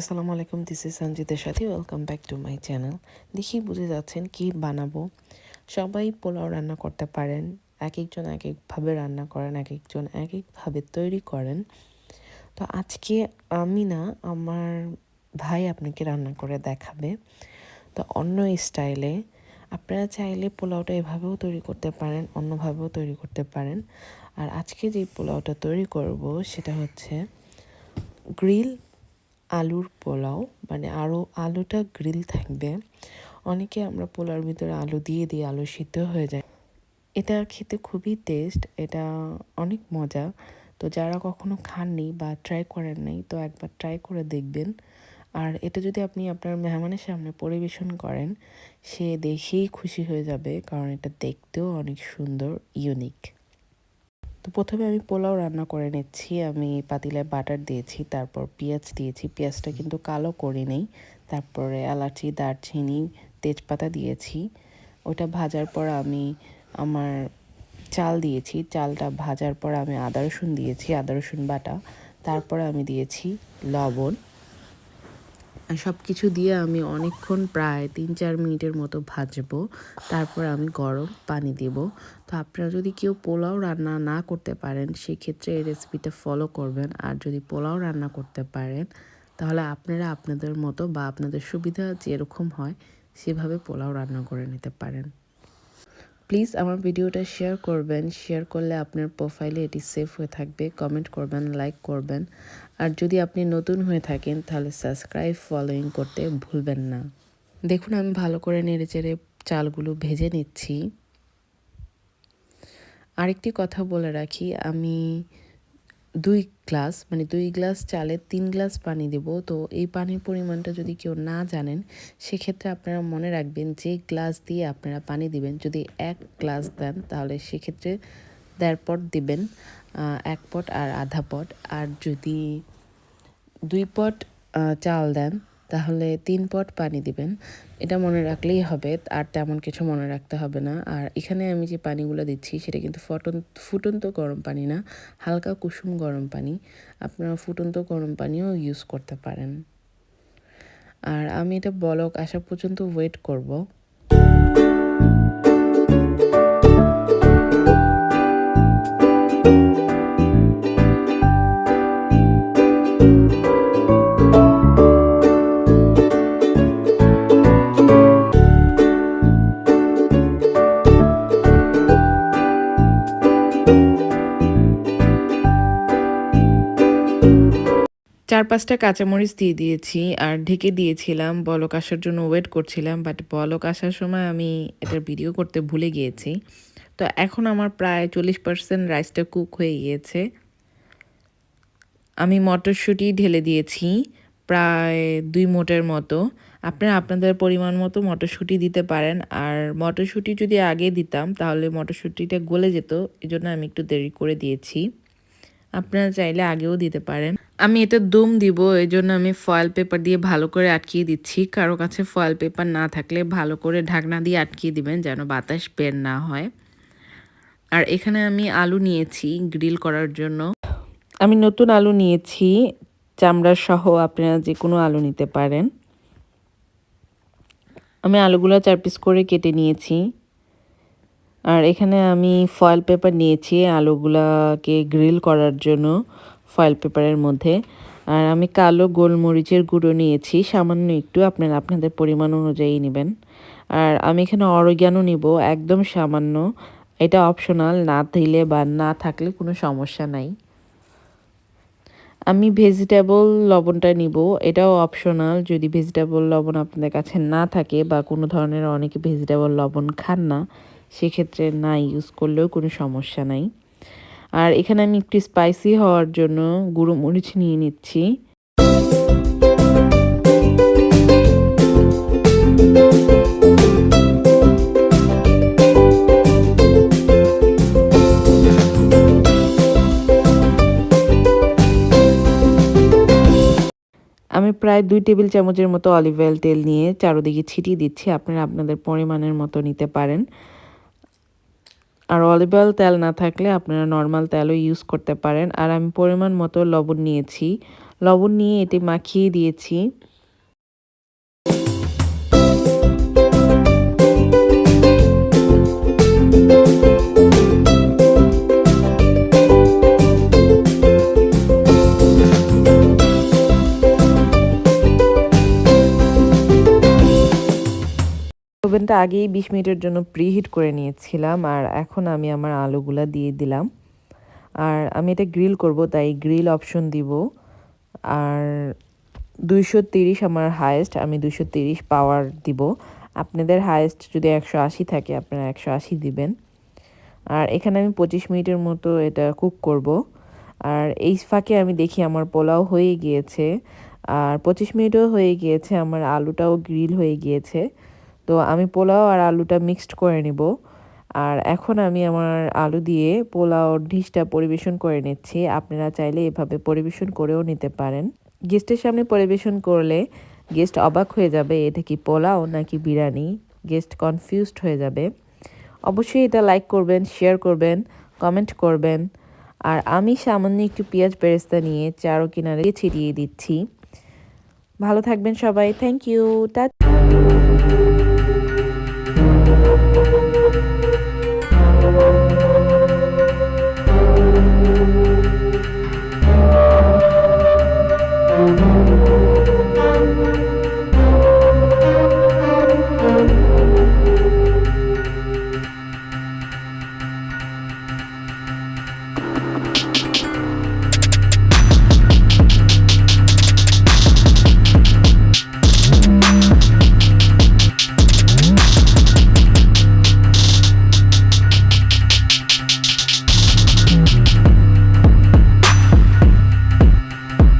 আসসালামু আলাইকুম, this is সঞ্জিতের সাথে welcome back to my channel. দেখি বুঝে যাচ্ছেন কি বানাবো। সবাই পোলাও রান্না করতে পারেন, এক একজন এক একভাবে রান্না করেন, এক একজন এক একভাবে তৈরি করেন। তো আজকে আমি না, আমার ভাই আপনাকে রান্না করে দেখাবে, তো অন্য স্টাইলে। আপনারা চাইলে পোলাওটা এভাবেও তৈরি করতে পারেন, অন্যভাবেও তৈরি করতে পারেন। আর আজকে যে পোলাওটা তৈরি করব সেটা হচ্ছে গ্রিল আলুর পোলাও, মানে আরও আলুটা গ্রিল থাকবে। অনেকে আমরা পোলাওর ভিতরে আলু দিয়ে দিই, আলু সিদ্ধ হয়ে যায়। এটা খেতে খুবই টেস্ট, এটা অনেক মজা। তো যারা কখনো খাননি বা ট্রাই করেন নাই, তো একবার ট্রাই করে দেখবেন। আর এটা যদি আপনি আপনার মেহমানের সামনে পরিবেশন করেন, সে দেখেই খুশি হয়ে যাবে, কারণ এটা দেখতেও অনেক সুন্দর, ইউনিক। তো প্রথমে আমি পোলাও রান্না করে নিচ্ছি। আমি পাতিলায় বাটার দিয়েছি, তারপর পেঁয়াজ দিয়েছি, পেঁয়াজটা কিন্তু কালো করে নেই। তারপরে এলাচি, দারচিনি, তেজপাতা দিয়েছি। ওটা ভাজার পর আমি আমার চাল দিয়েছি, চালটা ভাজার পর আমি আদা রসুন দিয়েছি, আদা রসুন বাটা। তারপরে আমি দিয়েছি লবণ। সব কিছু দিয়ে আমি অনেকক্ষণ, প্রায় 3-4 মিনিটের মতো ভাজবো। তারপর আমি গরম পানি দেব। তো আপনারা যদি কেউ পোলাও রান্না না করতে পারেন, সেক্ষেত্রে এই রেসিপিটা ফলো করবেন। আর যদি পোলাও রান্না করতে পারেন, তাহলে আপনারা আপনাদের মতো বা আপনাদের সুবিধা যেরকম হয় সেভাবে পোলাও রান্না করে নিতে পারেন। প্লিজ আমার ভিডিওটা শেয়ার করবেন, শেয়ার করলে আপনার প্রোফাইলে এটি সেভ হয়ে থাকবে। কমেন্ট করবেন, লাইক করবেন। আর যদি আপনি নতুন হয়ে থাকেন তাহলে সাবস্ক্রাইব, ফলোইং করতে ভুলবেন না। দেখুন আমি ভালো করে নেড়েচেড়ে চালগুলো ভেজে নিচ্ছি। আরেকটি কথা বলে রাখি, আমি 2 গ্লাস চালে 3 গ্লাস পানি দেব। তো এই পানির পরিমাণটা যদি কেউ না জানেন, সেক্ষেত্রে আপনারা মনে রাখবেন যে গ্লাস দিয়ে আপনারা পানি দিবেন, যদি 1 গ্লাস দেন তাহলে সেক্ষেত্রে 1.5 পট দিবেন, 1 পট আর আধা পট। আর যদি 2 পট চাল দেন তাহলে 3 পট পানি দিবেন। এটা মনে রাখলেই হবে, আর তেমন কিছু মনে রাখতে হবে না। আর এখানে আমি যে পানিগুলো দিচ্ছি সেটা কিন্তু ফুটন্ত গরম পানি না, হালকা কুসুম গরম পানি। আপনারা ফুটন্ত গরম পানিও ইউজ করতে পারেন। আর আমি এটা বলক আসা পর্যন্ত ওয়েট করব। 4-5টা কাঁচামরিচ দিয়ে দিয়েছি আর ঢেকে দিয়েছিলাম, বলক আসার জন্য ওয়েট করছিলাম। বাট বলক আসার সময় আমি এটার ভিডিও করতে ভুলে গিয়েছি। তো এখন আমার প্রায় 40% রাইসটা কুক হয়ে গিয়েছে। আমি মটরশুঁটি ঢেলে দিয়েছি প্রায় 2 মুঠের মতো। আপনারা আপনাদের পরিমাণ মতো মটরশুঁটি দিতে পারেন। আর মটরশুঁটি যদি আগে দিতাম তাহলে মটরশুঁটিটা গলে যেত, এজন্য আমি একটু দেরি করে দিয়েছি। আপনারা চাইলে আগেও দিতে পারেন। আমি এটা দম দিব, এই জন্য আমি ফয়েল পেপার দিয়ে ভালো করে আটকিয়ে দিচ্ছি। কারো কাছে ফয়েল পেপার না থাকলে ভালো করে ঢাকনা দিয়ে আটকিয়ে দিবেন, যেন বাতাস বের না হয়। আর এখানে আমি আলু নিয়েছি গ্রিল করার জন্য। আমি নতুন আলু নিয়েছি, চামড়া সহ, আপনারা যে কোনো আলু নিতে পারেন। আমি আলুগুলো 4 পিস করে কেটে নিয়েছি। আর এখানে আমি ফয়েল পেপার নিয়েছি আলুগুলাকে গ্রিল করার জন্য, ফয়েল পেপারের মধ্যে। আর আমি কালো গোলমরিচের গুঁড়ো নিয়েছি সামান্য একটু, আপনারা আপনাদের পরিমাণ অনুযায়ী নেবেন। আর আমি এখানে অরিগ্যানো নিব একদম সামান্য, এটা অপশনাল, না দিলে বা না থাকলে কোনো সমস্যা নাই। আমি ভেজিটেবল লবণটা নিব, এটাও অপশনাল, যদি ভেজিটেবল লবণ আপনাদের কাছে না থাকে বা কোনো ধরনের, অনেকে ভেজিটেবল লবণ খান না, সেক্ষেত্রে না ইউজ করলেও কোনো সমস্যা নাই। আর এখানে আমি একটু স্পাইসি হওয়ার জন্য গুঁড়ো মরিচ নিয়ে নিচ্ছি। আমি প্রায় 2 টেবিল চামচের মতো অলিভ অয়েল তেল নিয়ে চারদিকে ছিটিয়ে দিচ্ছি, আপনারা আপনাদের পরিমাণের মতো নিতে পারেন। আর অলিভ অয়েল তেল না থাকলে আপনারা নর্মাল তেলও ইউজ করতে পারেন। আর আমি পরিমাণ মতো লবণ নিয়েছি, লবণ নিয়ে এটি মাখিয়ে দিয়েছি। ওভেনটা আগেই 20 মিনিটের জন্য প্রিহিট করে নিয়েছিলাম, আর এখন আমি আমার আলুগুলা দিয়ে দিলাম। আর আমি এটা গ্রিল করব, তাই গ্রিল অপশন দিব। আর 230 আমার হায়েস্ট, আমি 230 পাওয়ার দিব। আপনাদের হায়েস্ট যদি 180 থাকে আপনারা 180 দিবেন। আর এখানে আমি 25 মিনিটের মতো এটা কুক করব। আর এই ফাঁকে আমি দেখি আমার পোলাও হয়ে গিয়েছে, আর 25 মিনিটও হয়ে গিয়েছে, আমার আলুটাও গ্রিল হয়ে গিয়েছে। তো আমি পোলাও আর আলুটা মিক্সড করে নিব। আর এখন আমি আমার আলু দিয়ে পোলাওর ডিশটা পরিবেশন করে নিচ্ছি। আপনারা চাইলে এভাবে পরিবেশন করেও নিতে পারেন। গেস্টের সামনে পরিবেশন করলে গেস্ট অবাক হয়ে যাবে, এটা কি পোলাও নাকি বিরিয়ানি। গেস্ট কনফিউজড হয়ে যাবে। অবশ্যই এটা লাইক করবেন, শেয়ার করবেন, কমেন্ট করবেন। আর আমি সামান্য একটু পেঁয়াজ বেরেস্তা নিয়ে চারো কিনারে ছিটিয়ে দিচ্ছি। ভালো থাকবেন সবাই। Thank you.